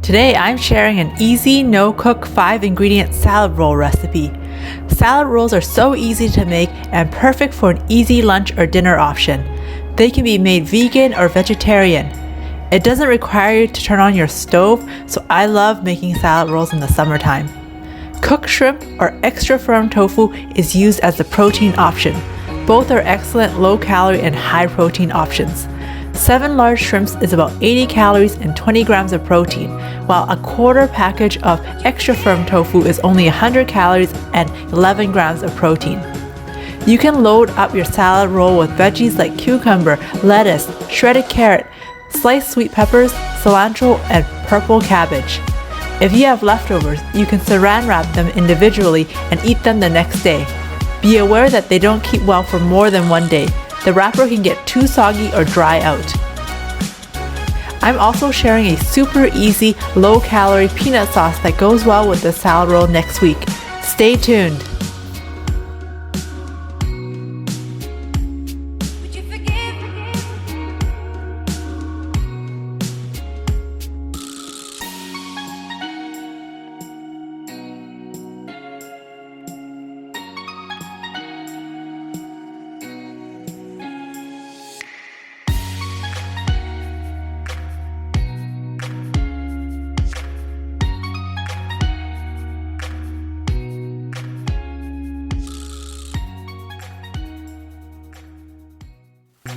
Today I'm sharing an easy, no-cook 5-ingredient salad roll recipe. Salad rolls are so easy to make and perfect for an easy lunch or dinner option. They can be made vegan or vegetarian. It doesn't require you to turn on your stove, so I love making salad rolls in the summertime. Cooked shrimp or extra firm tofu is used as the protein option. Both are excellent low-calorie and high-protein options. 7 large shrimps is about 80 calories and 20 grams of protein, while a quarter package of extra firm tofu is only 100 calories and 11 grams of protein. You can load up your salad roll with veggies like cucumber, lettuce, shredded carrot, sliced sweet peppers, cilantro, and purple cabbage. If you have leftovers, you can saran wrap them individually and eat them the next day. Be aware that they don't keep well for more than one day. The wrapper can get too soggy or dry out. I'm also sharing a super easy, low-calorie peanut sauce that goes well with the salad roll next week. Stay tuned!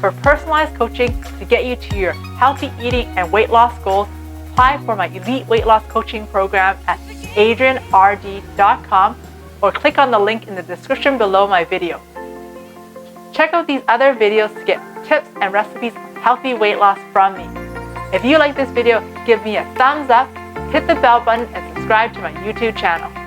For personalized coaching to get you to your healthy eating and weight loss goals, apply for my elite weight loss coaching program at adriennerd.com or click on the link in the description below my video. Check out these other videos to get tips and recipes of healthy weight loss from me. If you like this video, give me a thumbs up, hit the bell button, and subscribe to my YouTube channel.